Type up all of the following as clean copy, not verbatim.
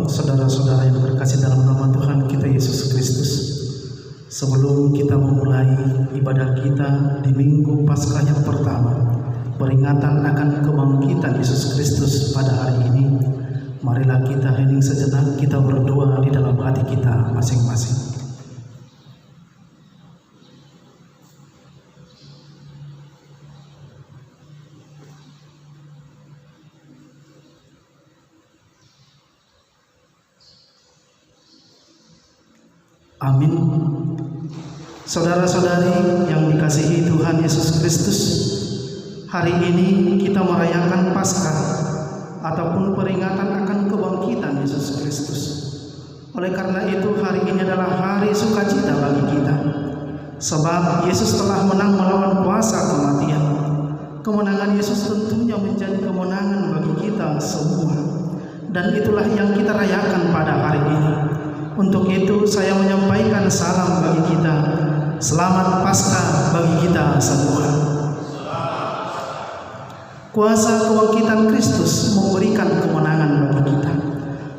saudara-saudara yang terkasih dalam nama Tuhan kita Yesus Kristus, sebelum kita memulai ibadah kita di Minggu Paskah yang pertama, peringatan akan kebangkitan Yesus Kristus pada hari ini, marilah kita hening sejenak, kita berdoa di dalam hati kita masing-masing. Amin. Saudara-saudari yang dikasihi Tuhan Yesus Kristus, hari ini kita merayakan Paskah ataupun peringatan akan kebangkitan Yesus Kristus. Oleh karena itu hari ini adalah hari sukacita bagi kita, sebab Yesus telah menang melawan kuasa kematian. Kemenangan Yesus tentunya menjadi kemenangan bagi kita semua, dan itulah yang kita rayakan pada hari ini. Untuk itu saya menyampaikan salam bagi kita. Selamat Paskah bagi kita semua. Kuasa kebangkitan Kristus memberikan kemenangan bagi kita.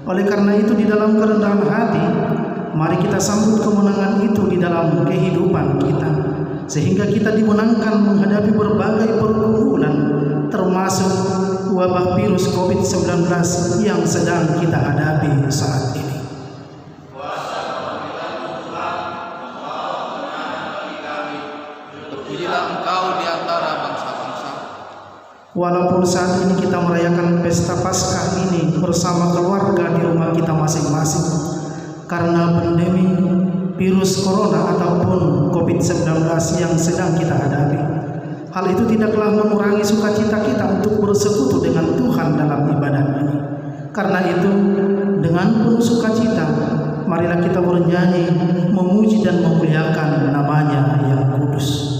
Oleh karena itu di dalam kerendahan hati, mari kita sambut kemenangan itu di dalam kehidupan kita, sehingga kita dimenangkan menghadapi berbagai pergumulan, termasuk wabah virus COVID-19 yang sedang kita hadapi saat ini. Walaupun saat ini kita merayakan pesta Paskah ini bersama keluarga di rumah kita masing-masing, karena pandemi virus corona ataupun COVID-19 yang sedang kita hadapi, hal itu tidaklah mengurangi sukacita kita untuk bersekutu dengan Tuhan dalam ibadah ini. Karena itu dengan penuh sukacita, marilah kita bernyanyi, memuji dan memuliakan namanya yang kudus.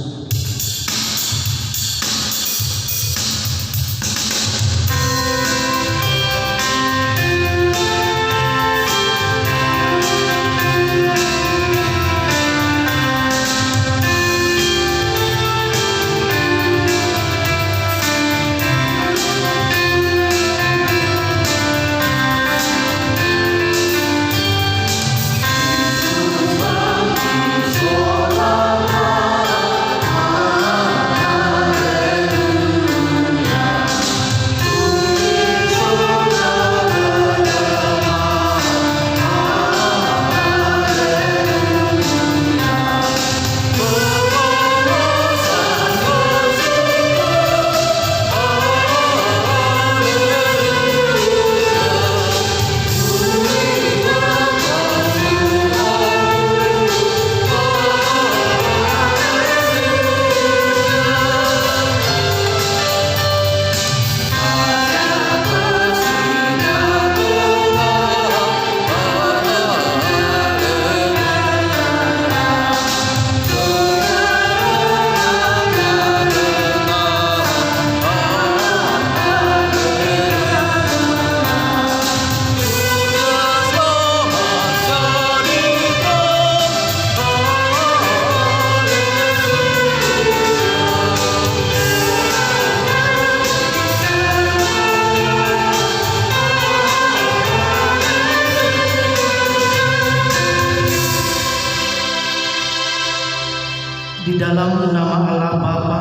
Di dalam nama Allah Bapa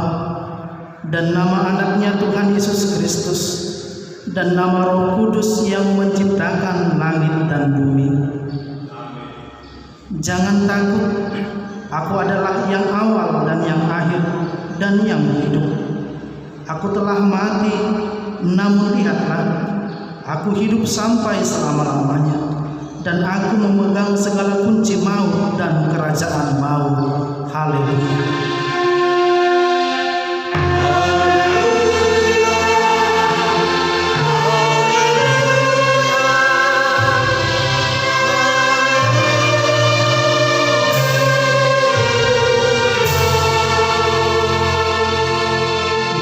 dan nama anaknya Tuhan Yesus Kristus dan nama Roh Kudus yang menciptakan langit dan bumi. Jangan takut, aku adalah yang awal dan yang akhir dan yang hidup. Aku telah mati, namun lihatlah, aku hidup sampai selama-lamanya, dan aku memegang segala kunci maut dan kerajaan maut. Haleluya.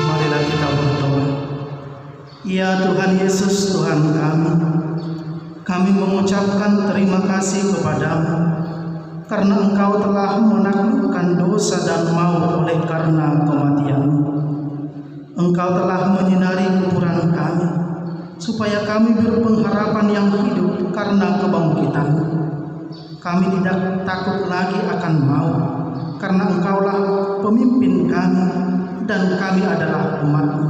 Marilah kita berdoa. Ya Tuhan Yesus, Tuhan kami mengucapkan terima kasih kepadamu karena Engkau telah menaklukkan dosa dan maut oleh karena kematian-Mu. Engkau telah menyinari kekurangan kami, supaya kami berpengharapan yang hidup karena kebangkitan. Kami tidak takut lagi akan maut, karena Engkaulah pemimpin kami dan kami adalah umat-Mu.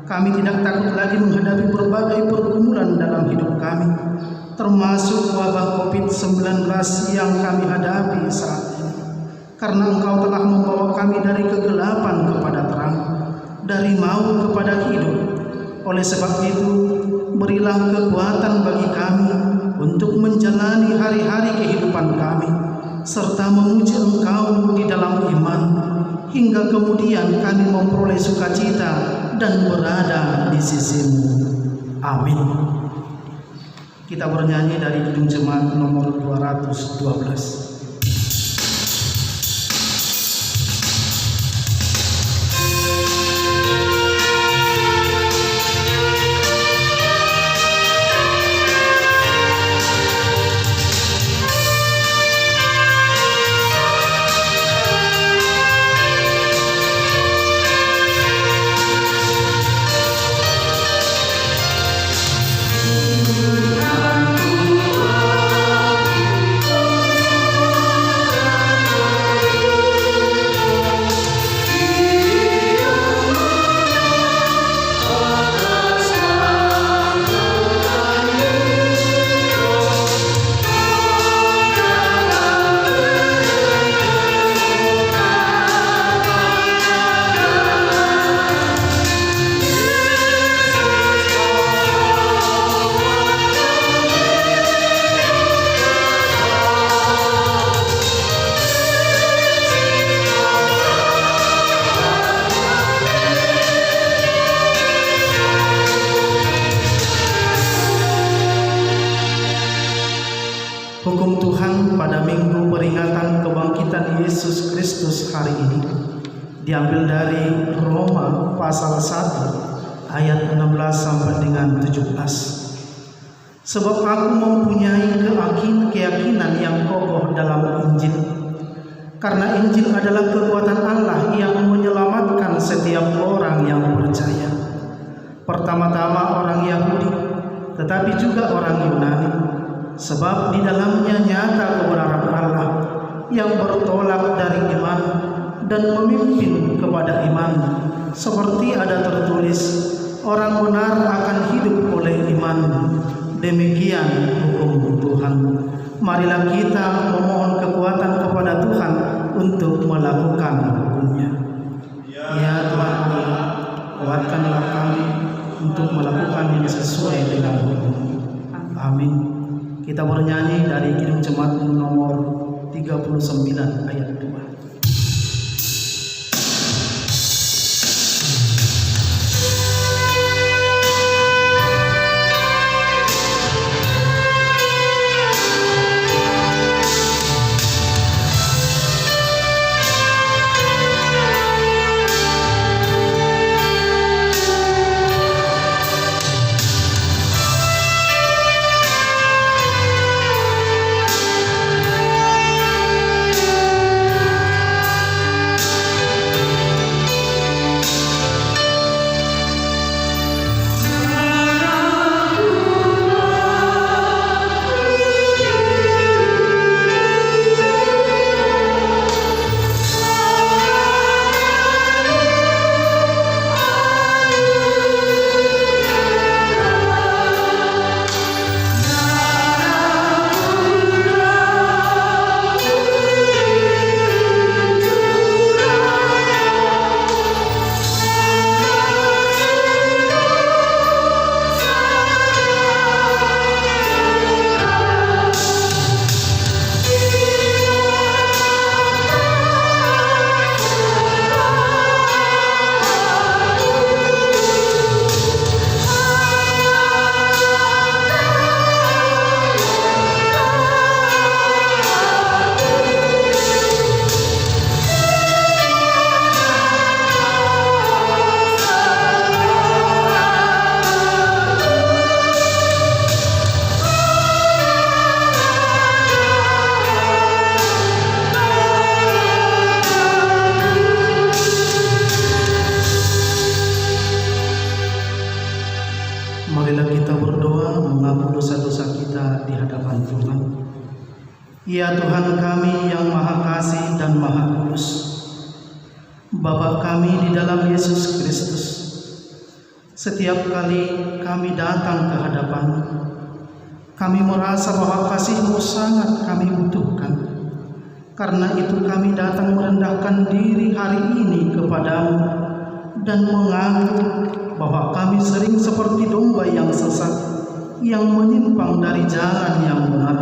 Kami tidak takut lagi menghadapi berbagai pergumulan dalam hidup kami, termasuk wabah COVID-19 yang kami hadapi saat ini. Karena Engkau telah membawa kami dari kegelapan kepada terang, dari maut kepada hidup. Oleh sebab itu, berilah kekuatan bagi kami untuk menjalani hari-hari kehidupan kami, serta memuji Engkau di dalam iman, hingga kemudian kami memperoleh sukacita dan berada di sisi-Mu. Amin. Kita bernyanyi dari Kidung Jemaat nomor 212. Hukum Tuhan pada minggu peringatan kebangkitan Yesus Kristus hari ini diambil dari Roma pasal 1 ayat 16 sampai dengan 17. Sebab aku mempunyai keyakinan yang kokoh dalam Injil, karena Injil adalah kekuatan Allah yang menyelamatkan setiap orang yang percaya, pertama-tama orang Yahudi, tetapi juga orang Yunani. Sebab di dalamnya nyata kebenaran Allah yang bertolak dari iman dan memimpin kepada iman, seperti ada tertulis, orang benar akan hidup oleh iman. Demikian hukum Tuhan. Marilah kita memohon kekuatan kepada Tuhan untuk melakukan hukumnya. Ya Tuhan Allah, kuatkanlah kami untuk melakukan yang sesuai dengan hukum. Amin. Kita bernyanyi dari Kidung Jemaat nomor 39 ayat 2. Ya Tuhan kami yang Maha Kasih dan Maha Kudus, Bapa kami di dalam Yesus Kristus, setiap kali kami datang ke hadapan, kami merasa bahwa kasih-Mu sangat kami butuhkan. Karena itu kami datang merendahkan diri hari ini kepadamu dan mengaku bahwa kami sering seperti domba yang sesat, yang menyimpang dari jalan yang benar.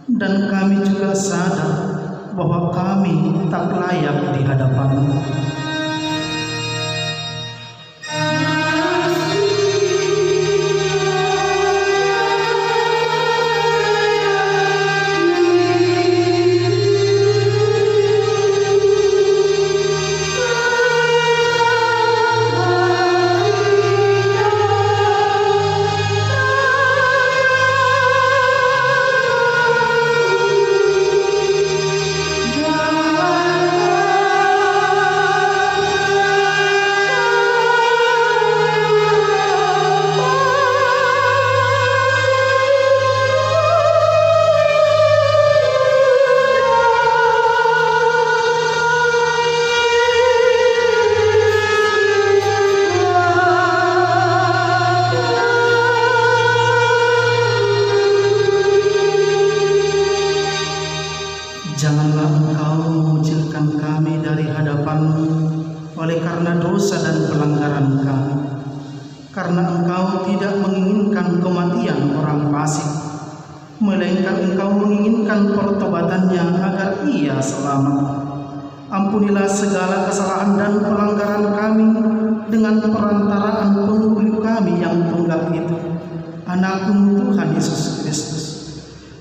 Dan kami juga sadar bahwa kami tak layak di hadapan-Mu. Janganlah Engkau mengucilkan kami dari hadapan-Mu oleh karena dosa dan pelanggaran kami. Karena Engkau tidak menginginkan kematian orang fasik, melainkan Engkau menginginkan pertobatannya agar ia selamat. Ampunilah segala kesalahan dan pelanggaran kami dengan perantaraan penghulu kami yang tunggal itu, Anak-Mu Tuhan Yesus Kristus.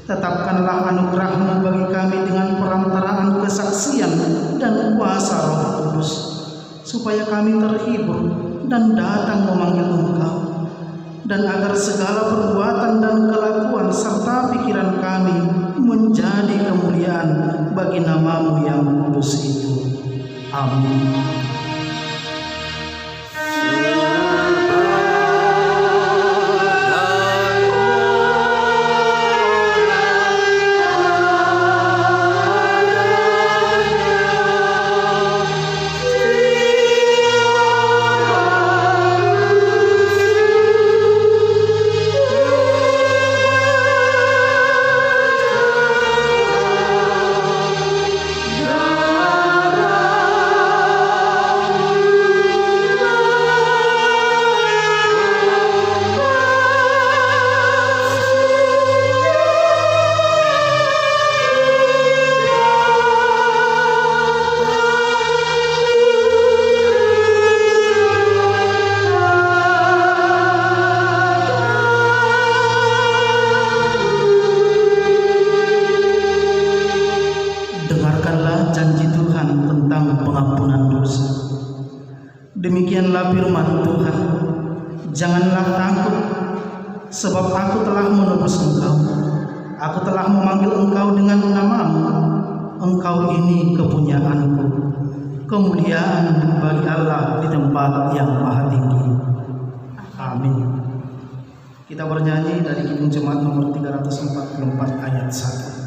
Tetapkanlah anugerah-Mu bagi kami dengan perantaraan kesaksian dan kuasa Roh Kudus, supaya kami terhibur dan datang memanggil Engkau, dan agar segala perbuatan dan kelakuan serta pikiran kami menjadi kemuliaan bagi nama-Mu yang kudus itu. Amin. Janji Tuhan tentang pengampunan dosa. Demikianlah firman Tuhan, janganlah takut, sebab Aku telah menebus engkau. Aku telah memanggil engkau dengan nama-Mu. Engkau ini kepunyaan-Ku. Kemuliaan bagi Allah di tempat yang maha tinggi. Amin. Kita bernyanyi dari Kidung Jemaat nomor 344 ayat 1.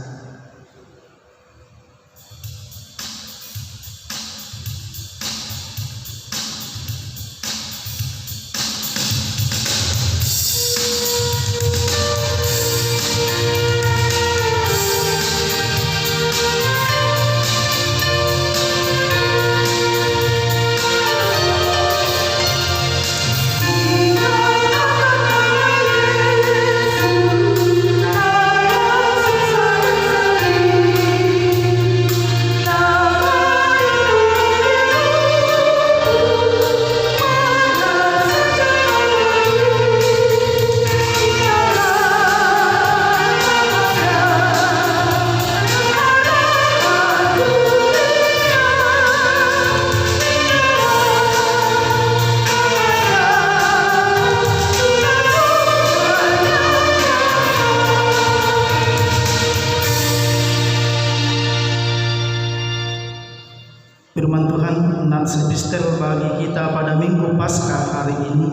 Firman Tuhan nats epistel bagi kita pada Minggu Paskah hari ini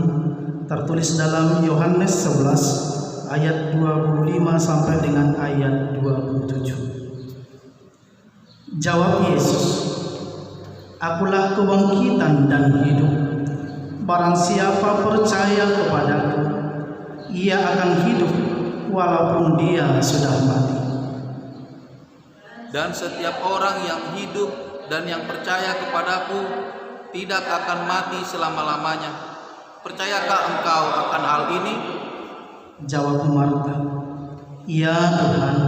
tertulis dalam Yohanes 11 ayat 25 sampai dengan ayat 27. Jawab Yesus, "Akulah kebangkitan dan hidup. Barang siapa percaya kepadaku, ia akan hidup walaupun dia sudah mati. Dan setiap orang yang hidup dan yang percaya kepadaku tidak akan mati selama-lamanya. Percayakah engkau akan hal ini?" Jawab Marta, "Ya Tuhan,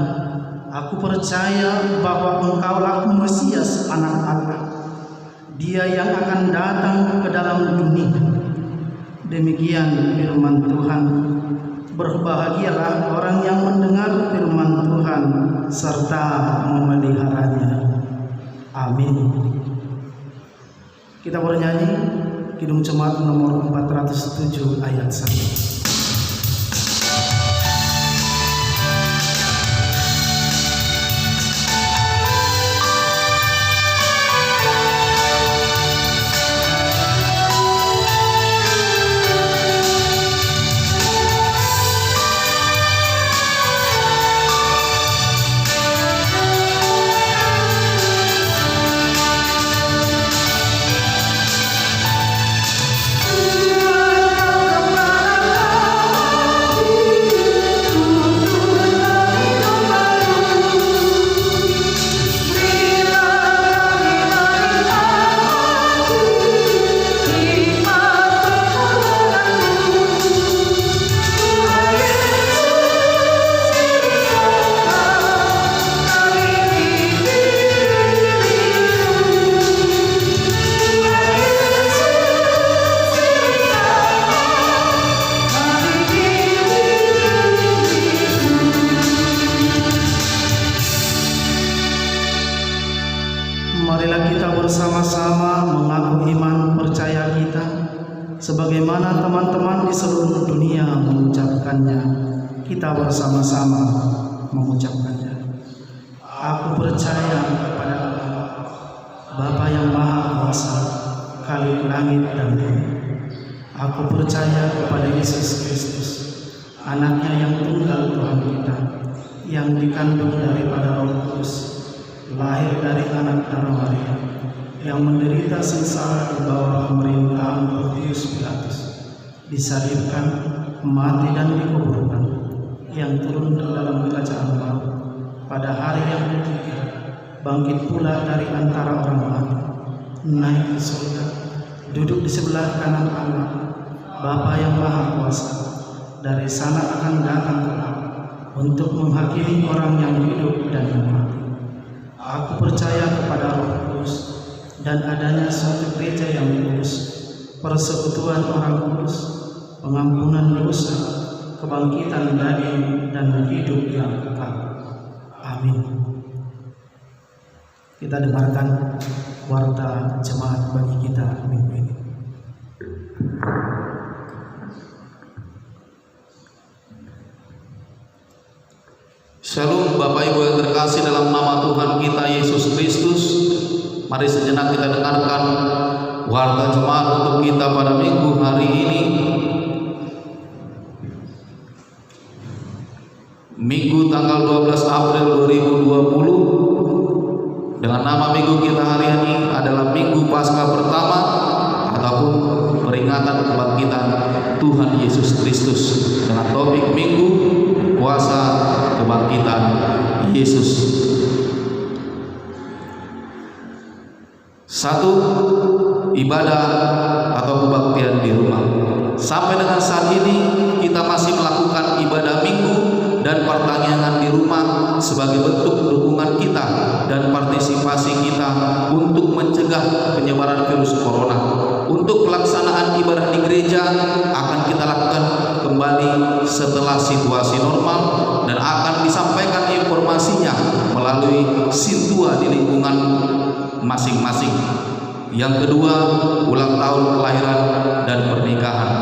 aku percaya bahwa Engkaulah Mesias, Anak Allah, Dia yang akan datang ke dalam dunia." Demikian firman Tuhan. Berbahagialah orang yang mendengar firman Tuhan serta memeliharanya. Amin. Kita bernyanyi Kidung Jemaat nomor 407 ayat 1. Marilah kita bersama-sama mengaku iman percaya kita sebagaimana teman-teman di seluruh dunia mengucapkannya. Kita bersama-sama mengucapkannya. Aku percaya kepada Allah, Bapa yang Maha Kuasa, Khalik langit dan bumi. Aku percaya kepada Yesus Kristus, Anaknya yang tunggal Tuhan kita, yang dikandung daripada Roh Kudus, lahir dari anak darah Maria, yang menderita sengsara di bawah pemerintahan Pontius Pilatus, disalibkan, mati dan dikuburkan, yang turun ke dalam kerajaan maut, pada hari yang ketiga bangkit pula dari antara orang mati, naik ke surga, duduk di sebelah kanan Allah, Bapa yang Maha Kuasa. Dari sana akan datang kelak untuk menghakimi orang yang hidup dan yang mati. Aku percaya kepada Roh Kudus dan adanya suatu gereja yang kudus, persekutuan orang kudus, pengampunan dosa, kebangkitan daging, dan hidup yang kekal. Amin. Kita dengarkan warta jemaat bagi kita minggu ini. Shalom Bapak Ibu yang terkasih dalam nama Tuhan kita Yesus Kristus. Mari sejenak kita dengarkan warta jemaat untuk kita pada minggu hari ini, Minggu tanggal 12 April 2020. Dengan nama minggu kita hari ini adalah Minggu Paskah pertama ataupun peringatan kebangkitan Tuhan Yesus Kristus, dengan topik Minggu Puasa Kebangkitan Yesus. Satu, ibadah atau kebaktian di rumah. Sampai dengan saat ini kita masih melakukan ibadah minggu dan pertanyaan di rumah sebagai bentuk dukungan kita dan partisipasi kita untuk mencegah penyebaran virus corona. Untuk pelaksanaan ibadah di gereja akan kita lakukan kembali setelah situasi normal dan akan disampaikan informasinya melalui sintua di lingkungan masing-masing. Yang kedua, ulang tahun kelahiran dan pernikahan.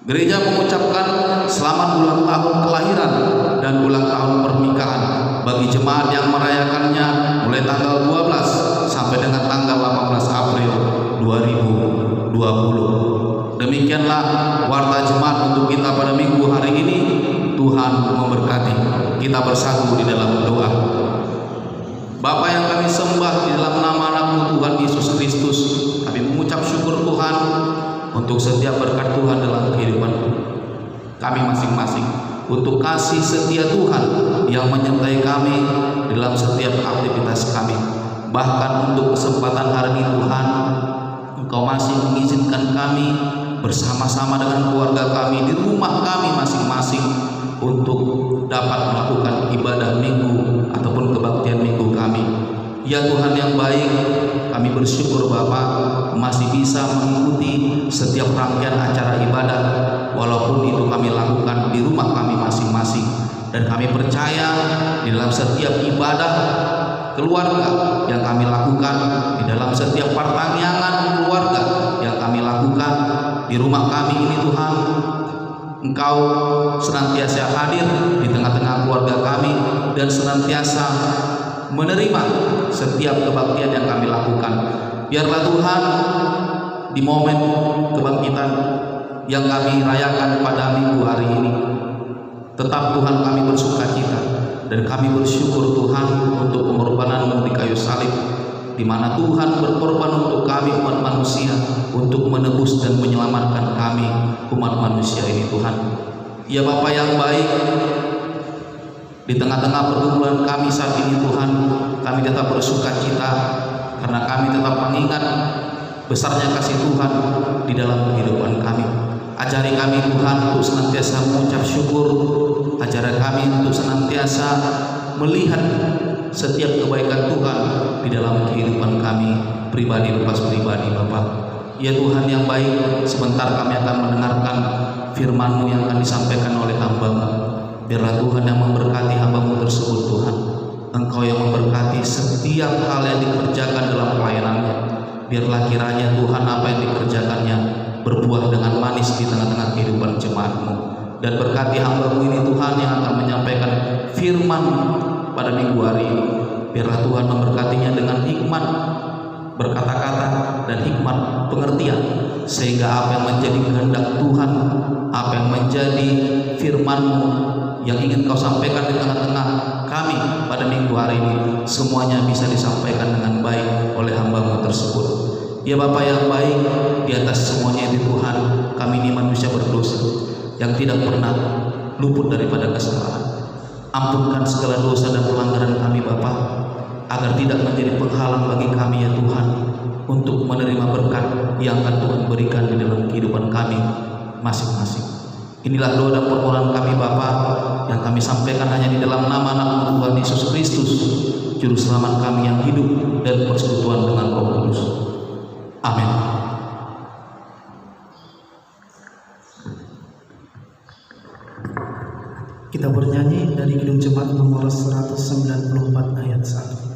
Gereja mengucapkan selamat ulang tahun kelahiran dan ulang tahun pernikahan bagi jemaat yang merayakannya mulai tanggal 12 sampai dengan tanggal 18 April 2020. Demikianlah warta jemaat untuk kita pada minggu hari ini. Tuhan memberkati. Kita bersatu di dalam doa. Bapa yang kami sembah di dalam nama anak-Mu Tuhan Yesus Kristus, kami mengucap syukur Tuhan untuk setiap berkat Tuhan dalam kehidupan kami masing-masing, untuk kasih setia Tuhan yang menyertai kami dalam setiap aktivitas kami. Bahkan untuk kesempatan hari ini Tuhan, Engkau masih mengizinkan kami bersama-sama dengan keluarga kami di rumah kami masing-masing untuk dapat melakukan ibadah minggu ataupun kebaktian minggu kami. Ya Tuhan yang baik, kami bersyukur Bapa masih bisa mengikuti setiap rangkaian acara ibadah, walaupun itu kami lakukan di rumah kami masing-masing. Dan kami percaya di dalam setiap ibadah keluarga yang kami lakukan, di dalam setiap pertanyaan keluarga yang kami lakukan di rumah kami ini Tuhan, Engkau senantiasa hadir di tengah-tengah keluarga kami dan senantiasa menerima setiap kebaktian yang kami lakukan. Biarlah Tuhan di momen kebangkitan yang kami rayakan pada minggu hari ini, tetap Tuhan kami bersukacita dan kami bersyukur Tuhan untuk pengorbanan-Mu di kayu salib, di mana Tuhan berkorban untuk kami umat manusia, untuk menebus dan menyelamatkan kami umat manusia ini Tuhan. Ya Bapa yang baik, di tengah-tengah pergumulan kami saat ini Tuhan, kami tetap bersukacita karena kami tetap mengingat besarnya kasih Tuhan di dalam kehidupan kami. Ajari kami Tuhan untuk senantiasa mengucap syukur, ajari kami untuk senantiasa melihat setiap kebaikan Tuhan di dalam kehidupan kami pribadi lepas pribadi Bapa. Ya Tuhan yang baik, sebentar kami akan mendengarkan firman-Mu yang akan disampaikan oleh hamba-Mu. Biarlah Tuhan yang memberkati hamba-Mu tersebut Tuhan. Engkau yang memberkati setiap hal yang dikerjakan dalam pelayanannya. Biarlah kiranya Tuhan apa yang dikerjakannya berbuah dengan manis di tengah-tengah kehidupan jemaat-Mu. Dan berkati hamba-Mu ini Tuhan yang akan menyampaikan firman pada minggu hari ini. Biarlah Tuhan memberkatinya dengan hikmat berkata-kata dan hikmat pengertian, sehingga apa yang menjadi kehendak Tuhan, apa yang menjadi firman-Mu yang ingin Kau sampaikan di tengah-tengah kami pada minggu hari ini, semuanya bisa disampaikan dengan baik oleh hamba-Mu tersebut. Ya Bapa yang baik, di atas semuanya itu Tuhan, kami ini manusia berdosa yang tidak pernah luput daripada kesalahan. Ampunkan segala dosa dan pelanggaran kami Bapa, agar tidak menjadi penghalang bagi kami ya Tuhan untuk menerima berkat yang akan Tuhan berikan di dalam kehidupan kami masing-masing. Inilah doa dan permohonan kami Bapa yang kami sampaikan hanya di dalam nama anak Tuhan Yesus Kristus, Juru Selamat kami yang hidup dan persekutuan dengan Roh Kudus. Amin. Kita bernyanyi dari Kidung Jemaat nomor 194 ayat 1.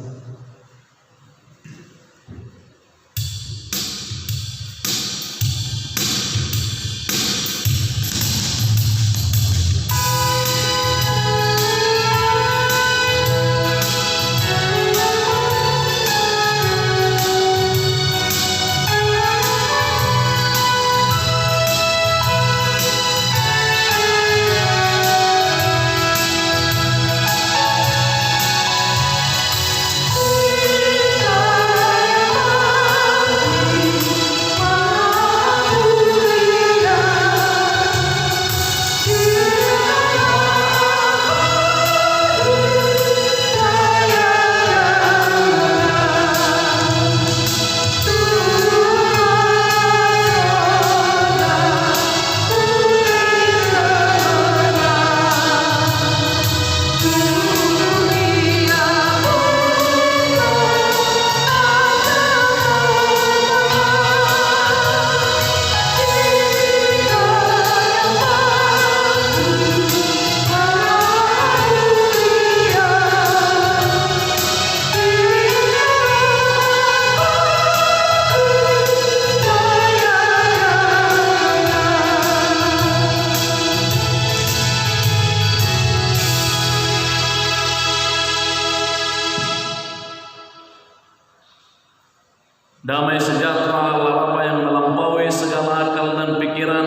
Damai sejahtera Allah Bapa yang melampaui segala akal dan pikiran,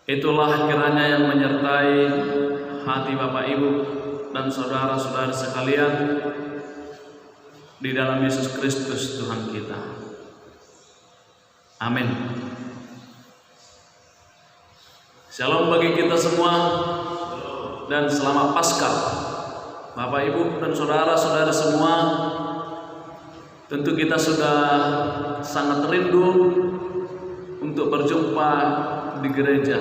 itulah kiranya yang menyertai hati Bapak Ibu dan saudara-saudara sekalian di dalam Yesus Kristus Tuhan kita. Amin. Shalom bagi kita semua dan selamat Paskah. Bapak Ibu dan saudara-saudara semua, tentu kita sudah sangat rindu untuk berjumpa di gereja,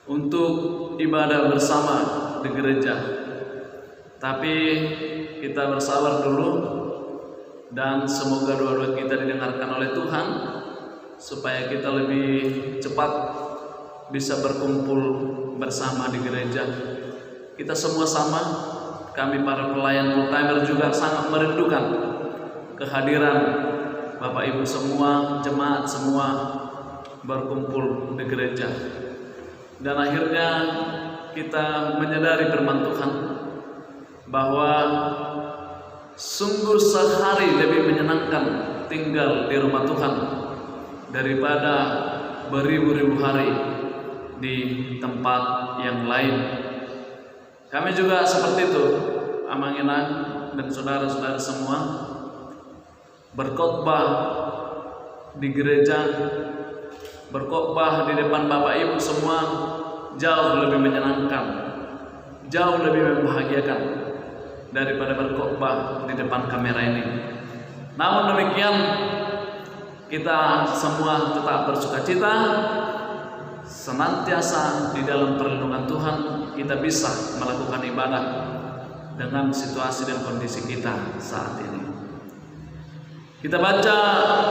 untuk ibadah bersama di gereja. Tapi kita bersabar dulu dan semoga doa-doa kita didengarkan oleh Tuhan supaya kita lebih cepat bisa berkumpul bersama di gereja. Kita semua sama, kami para pelayan full-timer juga sangat merindukan kehadiran Bapak Ibu semua, jemaat semua berkumpul di gereja. Dan akhirnya kita menyadari firman Tuhan bahwa sungguh sehari lebih menyenangkan tinggal di rumah Tuhan daripada beribu-ribu hari di tempat yang lain. Kami juga seperti itu, Amanginan dan saudara-saudara semua, berkhotbah di gereja, berkhotbah di depan Bapak Ibu semua jauh lebih menyenangkan, jauh lebih membahagiakan daripada berkhotbah di depan kamera ini. Namun demikian, kita semua tetap bersukacita, senantiasa di dalam perlindungan Tuhan kita bisa melakukan ibadah dengan situasi dan kondisi kita saat ini. Kita baca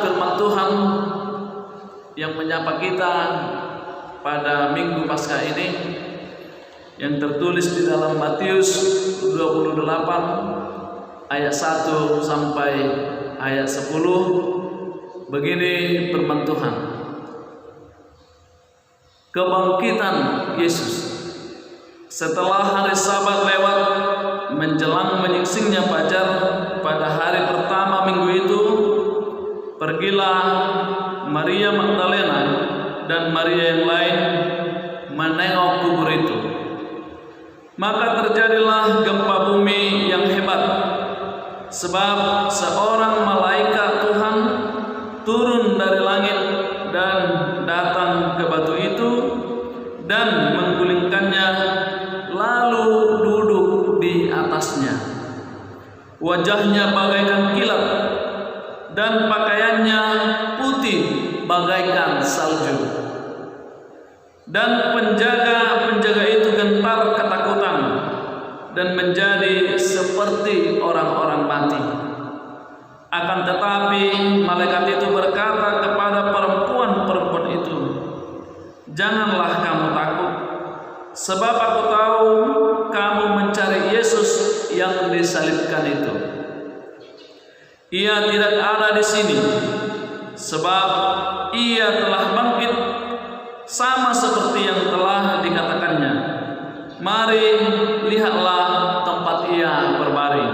firman Tuhan yang menyapa kita pada Minggu Paskah ini yang tertulis di dalam Matius 28 ayat 1 sampai ayat 10. Begini firman Tuhan. Kebangkitan Yesus. Setelah hari Sabat lewat, menjelang menyingsingnya fajar pada hari pertama minggu itu, pergilah Maria Magdalena dan Maria yang lain menengok kubur itu. Maka terjadilah gempa bumi yang hebat, sebab seorang malaikat Tuhan turun dari langit dan datang ke batu itu dan menggulingkannya, lalu duduk di atasnya. Wajahnya bagaikan kilat dan pakaiannya putih bagaikan salju. Dan penjaga-penjaga itu gentar ketakutan dan menjadi seperti orang-orang mati. Akan tetapi malaikat itu berkata kepada perempuan-perempuan itu, "Janganlah kamu takut, sebab aku tahu kamu mencari Yesus yang disalibkan itu. Ia tidak ada di sini, sebab ia telah bangkit, sama seperti yang telah dikatakannya. Mari, lihatlah tempat ia berbaring.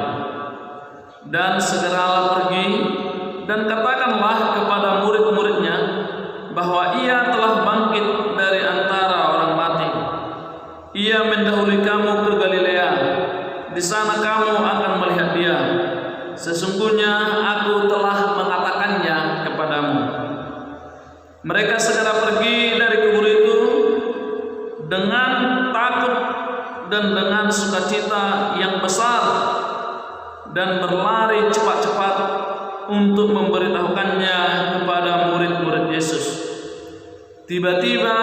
Dan segeralah pergi dan katakanlah kepada murid-muridnya bahwa ia telah bangkit dari antara orang mati. Ia mendahului kamu ke Galilea. Di sana kamu akan melihat dia. Sesungguhnya aku telah mengatakannya kepadamu." Mereka segera pergi dari kubur itu dengan takut dan dengan sukacita yang besar, dan berlari cepat-cepat untuk memberitahukannya kepada murid-murid Yesus. Tiba-tiba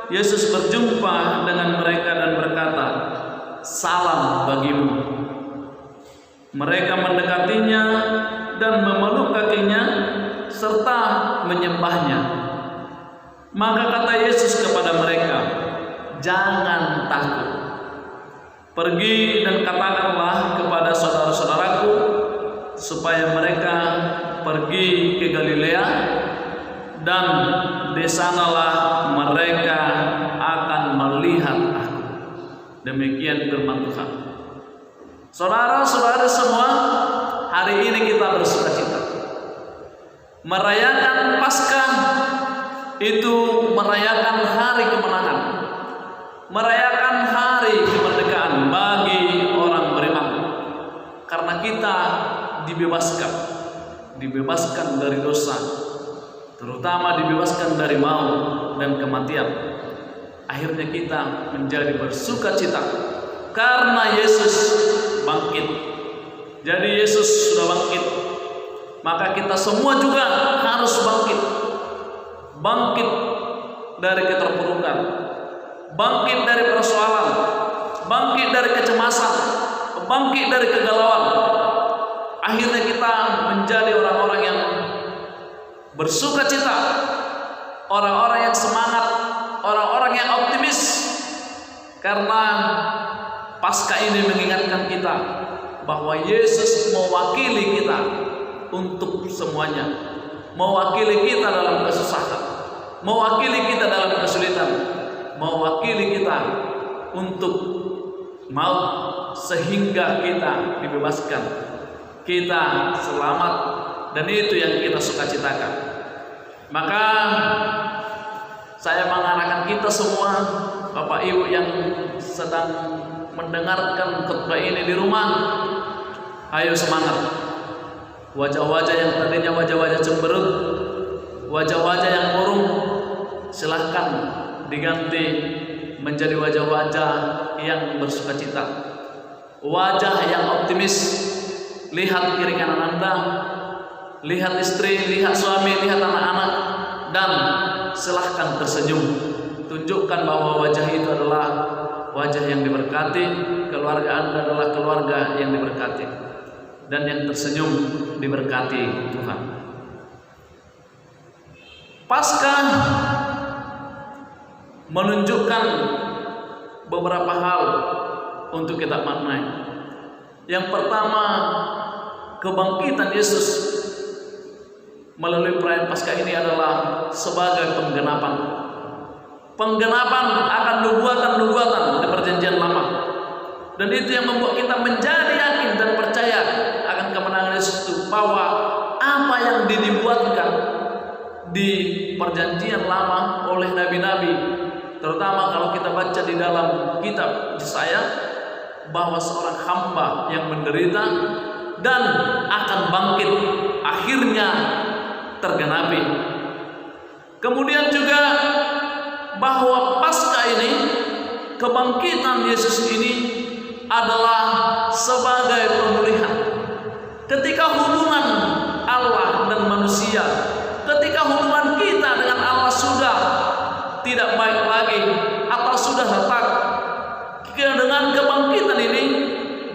Yesus berjumpa dengan mereka dan berkata, "Salam bagimu." Mereka mendekatinya dan memeluk kakinya serta menyembahnya. Maka kata Yesus kepada mereka, "Jangan takut. Pergi dan katakanlah kepada saudara-saudaraku supaya mereka pergi ke Galilea, dan di sanalah mereka akan melihat aku." Demikian firman Tuhan. Saudara-saudara semua, hari ini kita bersukacita. Merayakan Paskah itu merayakan hari kemenangan, merayakan hari kemerdekaan bagi orang beriman. Karena kita dibebaskan dari dosa, terutama dibebaskan dari maut dan kematian. Akhirnya kita menjadi bersukacita karena Yesus bangkit. Jadi Yesus sudah bangkit, maka kita semua juga harus bangkit. Bangkit dari keterpurukan, bangkit dari persoalan, bangkit dari kecemasan, bangkit dari kegalauan. Akhirnya kita menjadi orang-orang yang bersukacita, orang-orang yang semangat, orang-orang yang optimis. Karena Paskah ini mengingatkan kita bahwa Yesus mewakili kita untuk semuanya, mewakili kita dalam kesusahan, mewakili kita dalam kesulitan, mewakili kita untuk maut sehingga kita dibebaskan, kita selamat, dan itu yang kita sukacitakan. Maka saya mengarahkan kita semua, Bapak Ibu yang sedang mendengarkan khotbah ini di rumah, ayo semangat. Wajah-wajah yang tadinya wajah-wajah cemberut, wajah-wajah yang murung, silahkan diganti menjadi wajah-wajah yang bersukacita, wajah yang optimis. Lihat kiri kanan Anda, lihat istri, lihat suami, lihat anak-anak, dan silahkan tersenyum. Tunjukkan bahwa wajah itu adalah wajah yang diberkati, keluarga Anda adalah keluarga yang diberkati, dan yang tersenyum diberkati Tuhan. Paskah menunjukkan beberapa hal untuk kita maknai. Yang pertama, kebangkitan Yesus melalui perayaan Paskah ini adalah sebagai penggenapan akan nubuatan-nubuatan di Perjanjian Lama. Dan itu yang membuat kita menjadi yakin dan percaya akan kemenangan Yesus itu, bahwa apa yang dibuatkan di Perjanjian Lama oleh nabi-nabi, terutama kalau kita baca di dalam kitab Yesaya, bahwa seorang hamba yang menderita dan akan bangkit akhirnya tergenapi. Kemudian juga bahwa Paskah ini, kebangkitan Yesus ini adalah sebagai pemulihan. Ketika hubungan Allah dan manusia, ketika hubungan kita dengan Allah sudah tidak baik lagi atau sudah retak, dengan kebangkitan ini,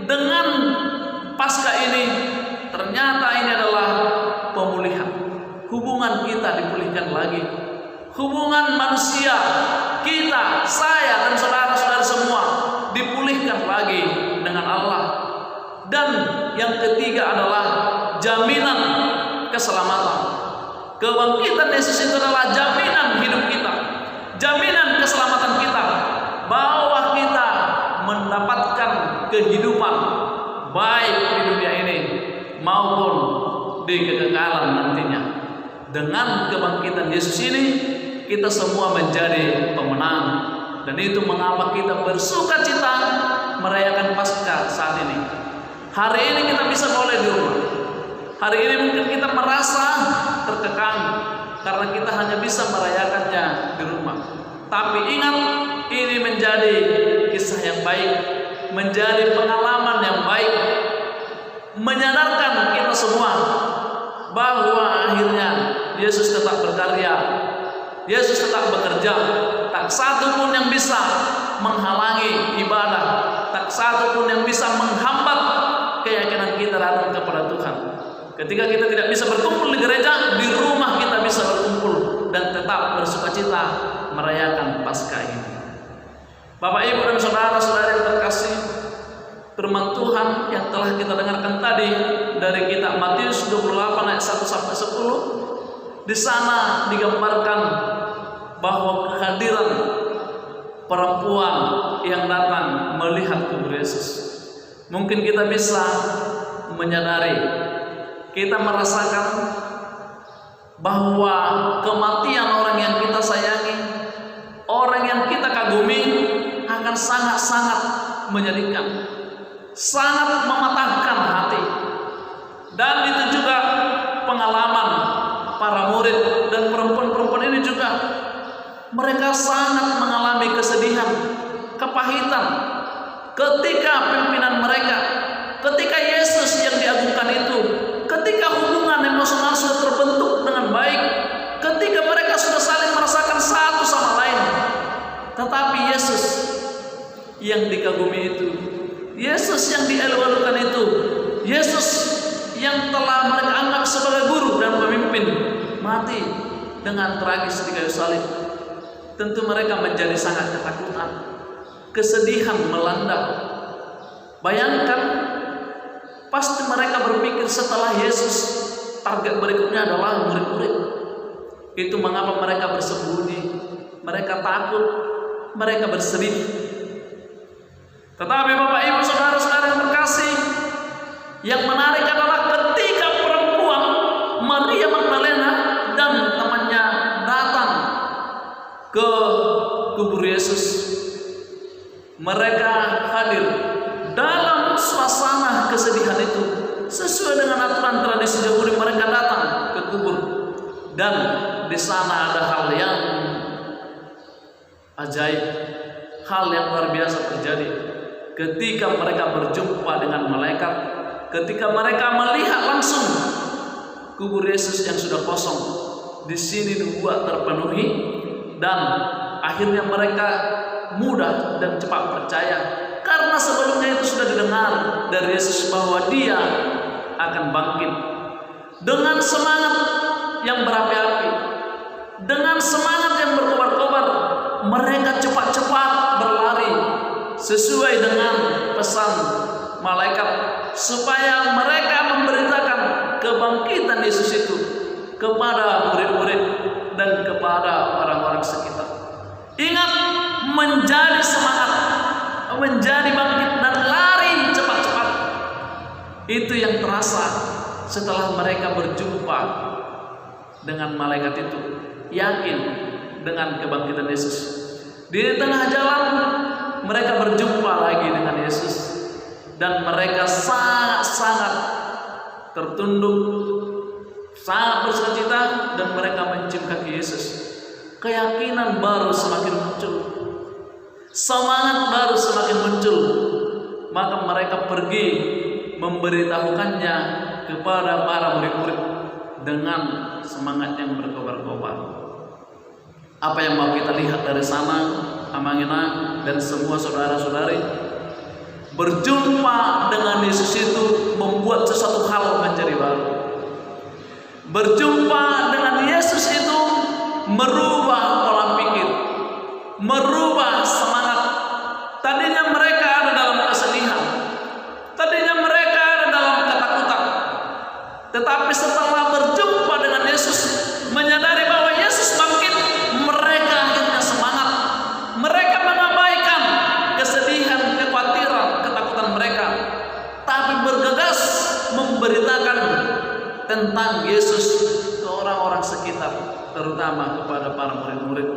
dengan Paskah ini, ternyata ini adalah pemulihan. Hubungan kita dipulihkan lagi. Hubungan manusia, kita, saya dan saudara-saudara semua dipulihkan lagi dengan Allah. Dan yang ketiga adalah jaminan keselamatan. Kebangkitan Yesus itu adalah jaminan hidup kita, jaminan keselamatan kita, bahwa kita mendapatkan kehidupan baik di dunia ini maupun di kekekalan nantinya. Dengan kebangkitan Yesus ini, kita semua menjadi pemenang. Dan itu mengapa kita bersukacita merayakan Paskah saat ini. Hari ini kita bisa boleh di rumah. Hari ini mungkin kita merasa terkekang karena kita hanya bisa merayakannya di rumah. Tapi ingat, ini menjadi kisah yang baik, menjadi pengalaman yang baik, menyadarkan kita semua bahwa akhirnya Yesus tetap berkarya, Yesus tetap bekerja. Tak satu pun yang bisa menghalangi ibadah, tak satu pun yang bisa menghambat keyakinan kita datang kepada Tuhan. Ketika kita tidak bisa berkumpul di gereja, di rumah kita bisa berkumpul dan tetap bersukacita merayakan Paskah ini. Bapak, Ibu, dan saudara-saudara yang terkasih, firman Tuhan yang telah kita dengarkan tadi dari kitab Matius 28 ayat 1 sampai 10, di sana digambarkan bahwa kehadiran perempuan yang datang melihat kubur Yesus. Mungkin kita bisa menyadari kita merasakan bahwa kematian orang yang kita sayangi, orang yang kita kagumi akan sangat-sangat menyedihkan, sangat mematahkan hati. Dan itu juga pengalaman para murid dan perempuan-perempuan ini juga, mereka sangat mengalami kesedihan, kepahitan ketika pimpinan mereka, ketika Yesus yang diagungkan itu, ketika hubungan emosional sudah terbentuk dengan baik, ketika mereka sudah saling merasakan satu sama lain, tetapi Yesus yang dikagumi itu, Yesus yang dielu-elukan itu, Yesus yang telah mereka anggap sebagai guru dan pemimpin, mati dengan tragis di kayu salib. Tentu mereka menjadi sangat ketakutan, kesedihan melanda. Bayangkan, pasti mereka berpikir setelah Yesus, target berikutnya adalah murid-murid. Itu mengapa mereka bersembunyi, mereka takut, mereka bersedih. Tetapi Bapak Ibu saudara-saudara yang terkasih, yang menarik adalah ketika perempuan Maria Magdalena dan temannya datang ke kubur Yesus, mereka hadir dalam suasana kesedihan itu. Sesuai dengan aturan tradisi Yahudi, mereka datang ke kubur, dan di sana ada hal yang ajaib, hal yang luar biasa terjadi. Ketika mereka berjumpa dengan malaikat, ketika mereka melihat langsung kubur Yesus yang sudah kosong, di sini dibuat terpenuhi, dan akhirnya mereka mudah dan cepat percaya, karena sebelumnya itu sudah didengar dari Yesus bahwa Dia akan bangkit. Dengan semangat yang berapi-api, dengan semangat yang berkobar-kobar, mereka cepat-cepat berlari sesuai dengan pesan malaikat, supaya mereka memberitakan kebangkitan Yesus itu kepada murid-murid dan kepada orang-orang sekitar. Ingat, menjadi semangat, menjadi bangkit dan lari cepat-cepat, itu yang terasa setelah mereka berjumpa dengan malaikat itu, yakin dengan kebangkitan Yesus. Di tengah jalan mereka berjumpa lagi dengan Yesus, dan mereka sangat-sangat tertunduk, sangat bersukacita, dan mereka mencium kaki Yesus. Keyakinan baru semakin muncul, semangat baru semakin muncul. Maka mereka pergi memberitahukannya kepada para murid-murid dengan semangat yang berkobar-kobar. Apa yang mau kita lihat dari sana, Amangina dan semua saudara-saudari? Berjumpa dengan Yesus itu membuat sesuatu hal menjadi baru. Berjumpa dengan Yesus itu merubah pola pikir, merubah semangat. Tadinya mereka ada dalam kesedihan, tadinya mereka ada dalam ketakutan, tetapi setelah berjumpa dengan Yesus, menyadari bahwa Yesus bangkit, mereka akhirnya semangat. Mereka mengabaikan kesedihan, kekhawatiran, ketakutan mereka, tapi bergegas memberitakan tentang Yesus ke orang-orang sekitar, terutama kepada para murid-murid.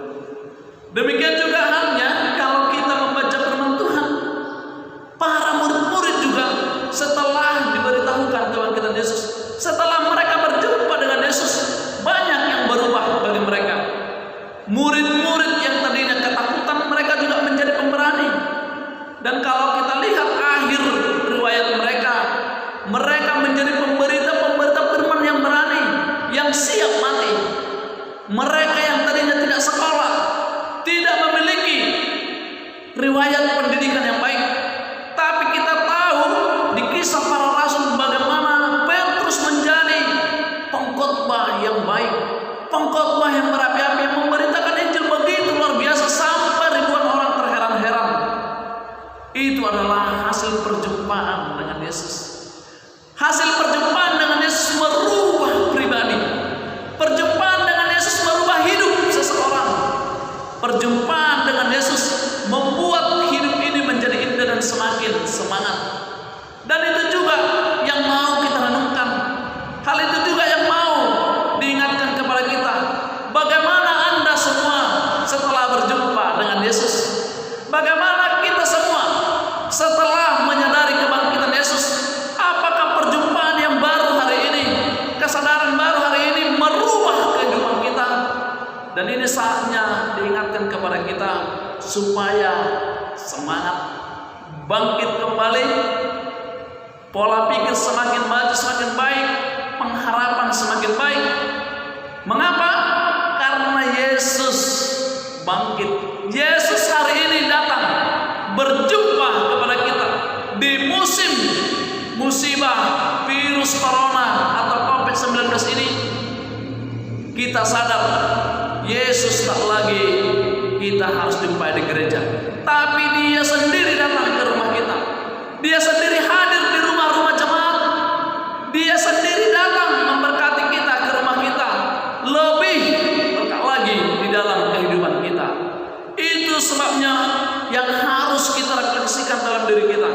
Demikian juga halnya kalau kita membaca firman Tuhan, para murid-murid juga setelah diberitahukan kebangkitan Yesus, setelah mereka berjumpa dengan Yesus, banyak yang berubah bagi mereka. Murid-murid yang tadinya ketakutan, mereka juga menjadi pemberani. Dan kalau kita lihat akhir riwayat mereka, mereka menjadi pemberita-pemberita firman yang berani, yang siap mati. Mereka yang tadinya tidak sekolah, tidak memiliki riwayat pendidikan yang baik, tapi kita tahu di kisah para rasul bagaimana Petrus menjadi pengkhotbah yang baik, pengkhotbah yang berapi-api, yang memberitakan Injil begitu luar biasa sampai ribuan orang terheran-heran. Itu adalah hasil perjumpaan dengan Yesus. Hasil perjumpaan dengan Yesus merubah pribadi. Perjumpaan dengan Yesus merubah hidup seseorang. Perjumpaan dengan Yesus membuat hidup ini menjadi indah dan semakin semangat. Dan itu juga yang mau kita renungkan. Dan ini saatnya diingatkan kepada kita supaya semangat, bangkit kembali, pola pikir semakin maju, semakin baik, pengharapan semakin baik. Mengapa? Karena Yesus bangkit. Yesus hari ini datang berjumpa kepada kita di musim musibah virus corona atau COVID-19 ini. Kita sadar Yesus tak lagi kita harus jumpai di gereja, tapi Dia sendiri datang ke rumah kita. Dia sendiri hadir di rumah-rumah jemaat. Dia sendiri datang memberkati kita ke rumah kita. Lebih berkat lagi di dalam kehidupan kita. Itu sebabnya yang harus kita refleksikan dalam diri kita.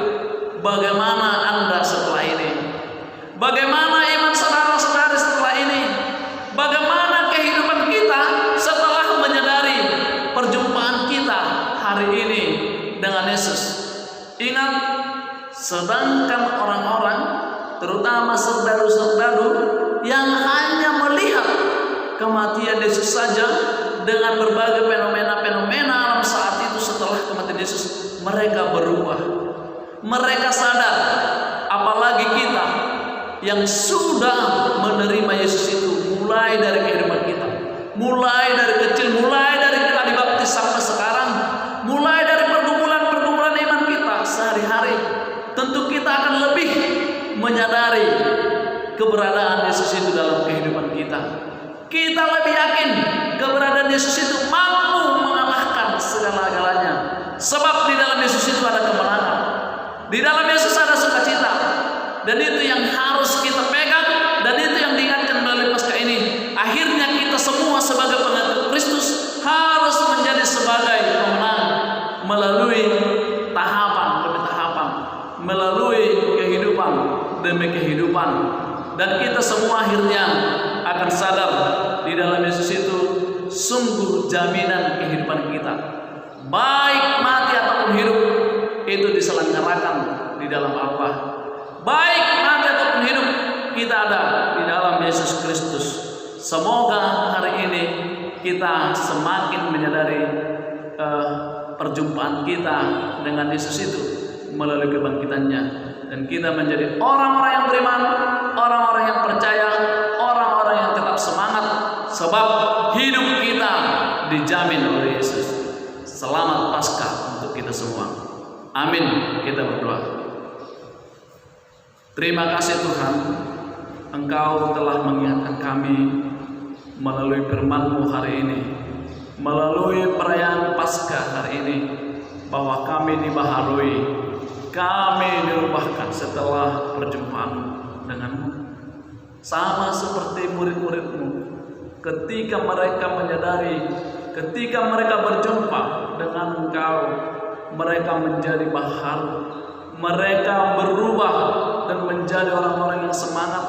Bagaimana Anda setelah ini? Bagaimana iman saudara-saudari setelah ini? Bagaimana kehidupan kita setelah menyadari perjumpaan kita hari ini dengan Yesus? Ingat, sedangkan orang-orang, terutama saudara-saudara yang hanya melihat kematian Yesus saja dengan berbagai fenomena-fenomena alam saat itu setelah kematian Yesus, mereka berubah. Mereka sadar, apalagi kita yang sudah menerima Yesus itu mulai dari kehidupan kita, mulai dari kecil, mulai dari kita dibaptis sampai sekarang, mulai dari pergumulan-pergumulan iman kita sehari-hari. Tentu kita akan lebih menyadari keberadaan Yesus itu dalam kehidupan kita. Kita lebih yakin keberadaan Yesus itu mampu mengalahkan segala-galanya. Sebab di dalam Yesus itu ada kemenangan. Di dalam Yesus ada sukacita. Dan itu yang harus kita pegang, dan itu yang diingatkan melalui Paskah ini. Akhirnya kita semua sebagai pengikut Kristus harus menjadi sebagai pemenang melalui tahapan demi tahapan, melalui kehidupan demi kehidupan. Dan kita semua akhirnya akan sadar di dalam Yesus itu sungguh jaminan kehidupan kita. Baik mati ataupun hidup itu diselenggarakan di dalam Allah. Baik mati ataupun hidup kita ada di dalam Yesus Kristus. Semoga hari ini kita semakin menyadari perjumpaan kita dengan Yesus itu melalui kebangkitannya, dan kita menjadi orang-orang yang beriman, orang-orang yang percaya, orang-orang yang tetap semangat, sebab hidup kita dijamin oleh Yesus. Selamat Paskah untuk kita semua. Amin. Kita berdoa. Terima kasih Tuhan, Engkau telah mengingatkan kami melalui firman-Mu hari ini, melalui perayaan Paskah hari ini, bahwa kami dibaharui, kami dirubahkan setelah perjumpaan dengan-Mu. Sama seperti murid-murid-Mu, ketika mereka menyadari, ketika mereka berjumpa dengan Engkau, mereka menjadi baharu, mereka berubah dan menjadi orang-orang yang semangat,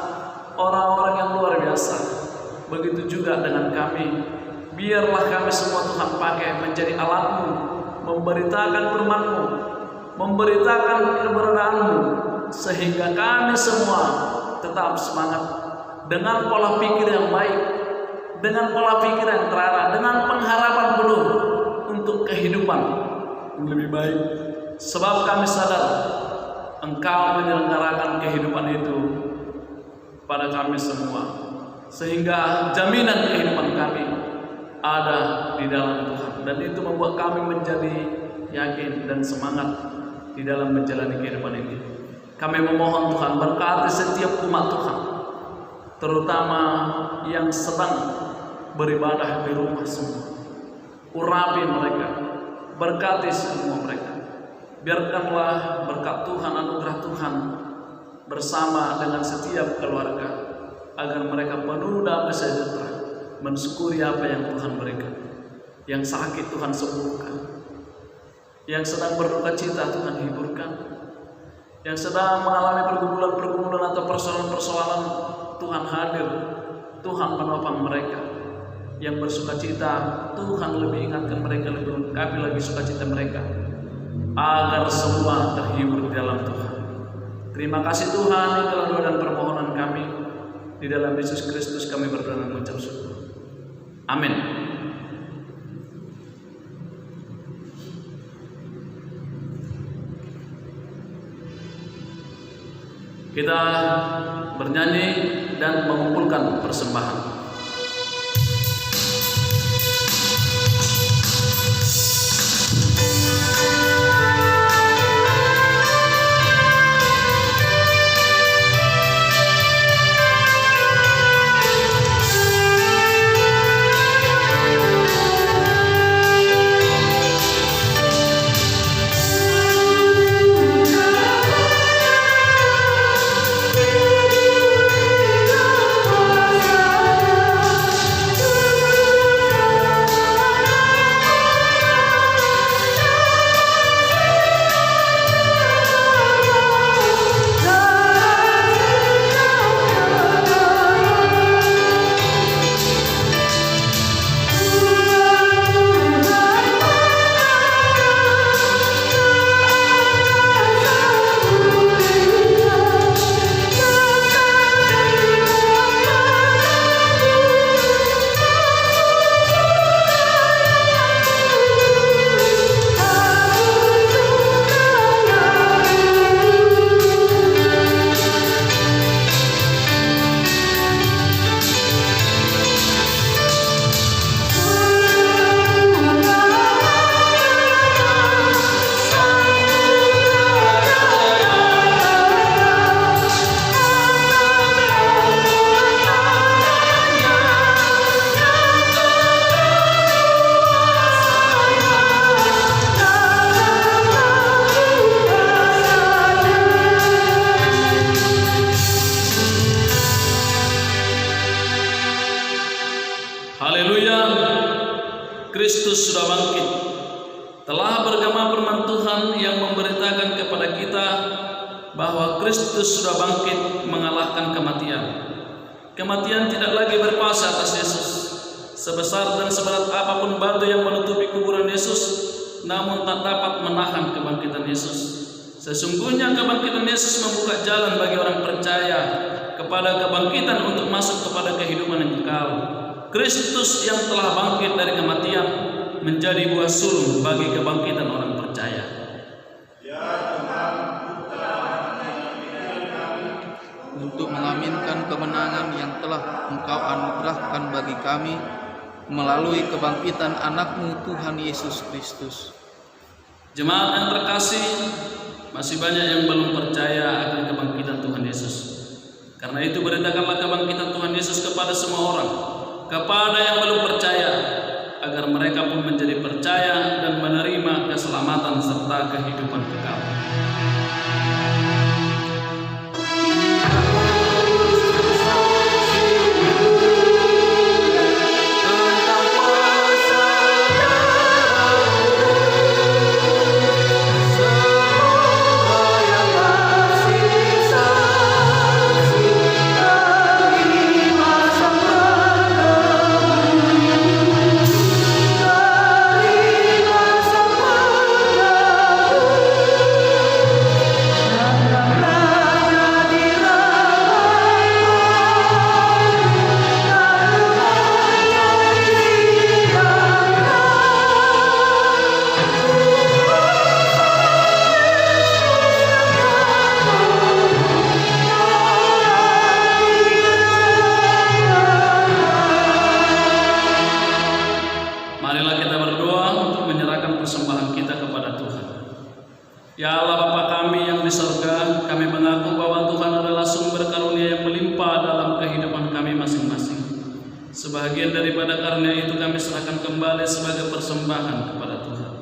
orang-orang yang luar biasa. Begitu juga dengan kami. Biarlah kami semua Tuhan pakai menjadi alat-Mu, memberitakan firman-Mu, memberitakan keberadaan-Mu, sehingga kami semua tetap semangat dengan pola pikir yang baik, dengan pola pikir yang terarah, dengan pengharapan penuh untuk kehidupan yang lebih baik. Sebab kami sadar Engkau menyelenggarakan kehidupan itu pada kami semua, sehingga jaminan kehidupan kami ada di dalam Tuhan, dan itu membuat kami menjadi yakin dan semangat di dalam menjalani kehidupan ini. Kami memohon Tuhan, berkati setiap umat Tuhan, terutama yang sedang beribadah di rumah semua. Urapi mereka, berkati semua mereka. Biarkanlah berkat Tuhan, anugerah Tuhan bersama dengan setiap keluarga, agar mereka penuh damai sejahtera, mensyukuri apa yang Tuhan berikan. Yang sakit Tuhan sembuhkan, yang sedang berduka cita Tuhan hiburkan, yang sedang mengalami pergumulan-pergumulan atau persoalan-persoalan, Tuhan hadir, Tuhan menopang mereka. Yang bersuka cita, Tuhan lebih ingatkan mereka, lebih lengkapi lagi sukacita mereka, agar semua terhibur di dalam Tuhan. Terima kasih Tuhan, itulah doa dan permohonan kami. Di dalam Yesus Kristus kami berdoa dan mengucap syukur. Amin. Kita bernyanyi dan mengumpulkan persembahan. Haleluya, Kristus sudah bangkit. Telah bergema firman Tuhan yang memberitakan kepada kita bahwa Kristus sudah bangkit mengalahkan kematian. Kematian tidak lagi berkuasa atas Yesus. Sebesar dan seberat apapun batu yang menutupi kuburan Yesus, namun tak dapat menahan kebangkitan Yesus. Sesungguhnya kebangkitan Yesus membuka jalan bagi orang percaya kepada kebangkitan untuk masuk kepada kehidupan yang kekal. Kristus yang telah bangkit dari kematian menjadi buah sulung bagi kebangkitan orang percaya. Untuk mengaminkan kemenangan yang telah Engkau anugerahkan bagi kami melalui kebangkitan anak-Mu Tuhan Yesus Kristus. Jemaat yang terkasih, masih banyak yang belum percaya akan kebangkitan Tuhan Yesus. Karena itu beritakanlah kebangkitan Tuhan Yesus kepada semua orang, kepada yang belum percaya, agar mereka pun menjadi percaya dan menerima keselamatan serta kehidupan kekal. Marilah kita berdoa untuk menyerahkan persembahan kita kepada Tuhan. Ya Allah Bapa kami yang di surga, kami mengaku bahwa Tuhan adalah sumber karunia yang melimpah dalam kehidupan kami masing-masing. Sebahagian daripada karunia itu kami serahkan kembali sebagai persembahan kepada Tuhan.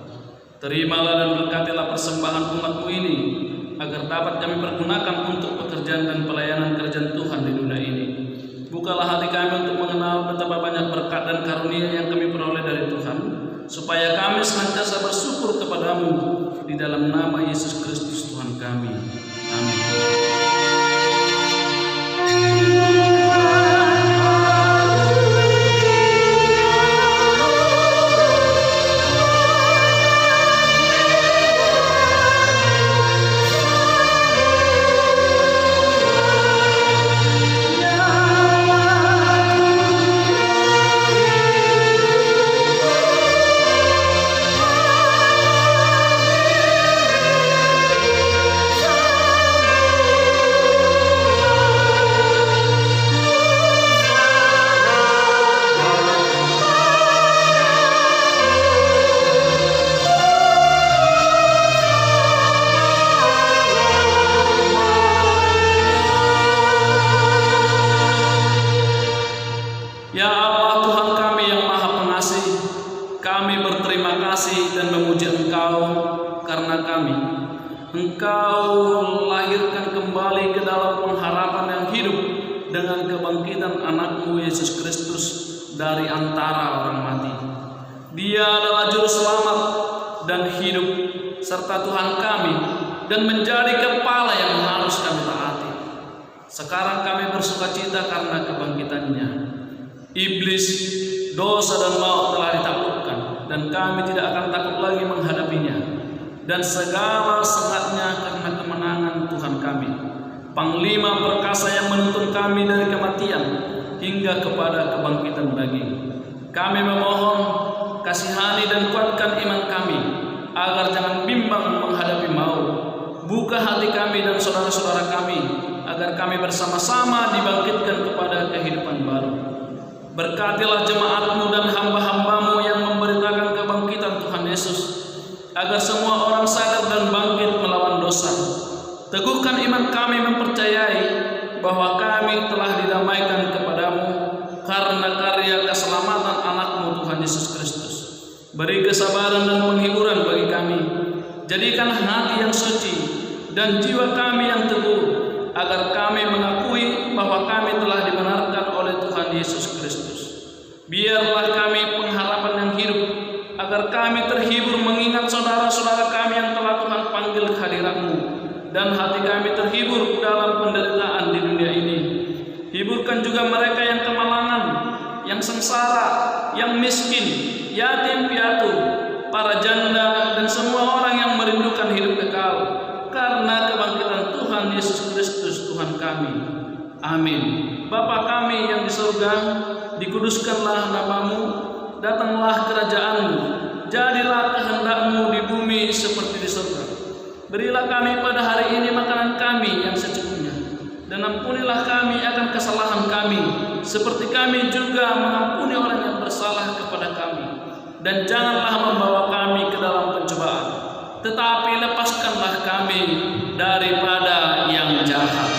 Terimalah dan berkatilah persembahan umat-Mu ini, agar dapat kami pergunakan untuk pekerjaan dan pelayanan kerjaan Tuhan di dunia ini. Bukalah hati kami untuk mengenal betapa banyak berkat dan karunia yang kami peroleh dari Tuhan, supaya kami senantiasa bersyukur kepadamu di dalam nama Yesus Kristus Tuhan kami. Amin. kepada kami. Engkau lahirkan kembali ke dalam pengharapan yang hidup dengan kebangkitan anakmu Yesus Kristus dari antara orang mati. Dia adalah juru selamat dan hidup serta Tuhan kami dan menjadi kepala yang harus kami taati. Sekarang kami bersukacita karena kebangkitannya. Iblis, dosa dan maut telah ditaklukkan dan kami tidak akan takut lagi menghadapinya. Dan segala sengatnya karena kemenangan Tuhan kami, Panglima perkasa yang menuntun kami dari kematian hingga kepada kebangkitan daging. Kami memohon, kasihani dan kuatkan iman kami, agar jangan bimbang menghadapi maut. Buka hati kami dan saudara-saudara kami, agar kami bersama-sama dibangkitkan kepada kehidupan baru. Berkatilah jemaatmu dan hamba-hambamu yang memberitakan kebangkitan Tuhan Yesus, agar semua orang sadar dan bangkit melawan dosa. Teguhkan iman kami mempercayai bahwa kami telah didamaikan kepadamu karena karya keselamatan anakmu Tuhan Yesus Kristus. Beri kesabaran dan penghiburan bagi kami. Jadikan hati yang suci dan jiwa kami yang teguh, agar kami mengakui bahwa kami telah dibenarkan oleh Tuhan Yesus Kristus. Biarlah kami pengharapan yang hidup, agar kami terhibur mengingat saudara-saudara kami yang telah Tuhan panggil ke hadirat-Mu, dan hati kami terhibur dalam penderitaan di dunia ini. Hiburkan juga mereka yang kemalangan, yang sengsara, yang miskin, yatim piatu, para janda, dan semua orang yang merindukan hidup kekal karena kebangkitan Tuhan Yesus Kristus Tuhan kami. Amin. Bapa kami yang di surga, dikuduskanlah nama-Mu, datanglah kerajaan-Mu, jadilah kehendak-Mu di bumi seperti di surga. Berilah kami pada hari ini makanan kami yang secukupnya, dan ampunilah kami akan kesalahan kami, seperti kami juga mengampuni orang yang bersalah kepada kami. Dan janganlah membawa kami ke dalam pencobaan, tetapi lepaskanlah kami daripada yang jahat.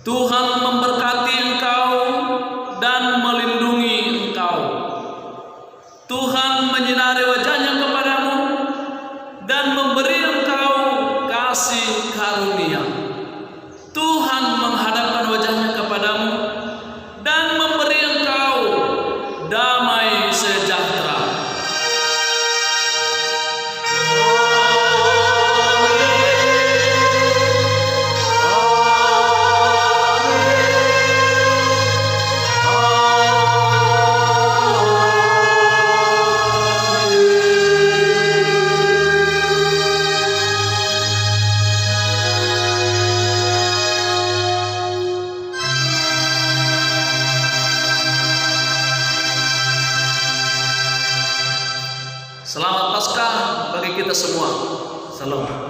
Tuhan memberkati engkau dan melindungi engkau. Tuhan menyinari wajahnya kepadamu dan memberi engkau kasih karunia. Tuhan menghadapkan wajahnya kepadamu dan memberi engkau damai sejahtera. Selamat Paskah bagi kita semua. Salam.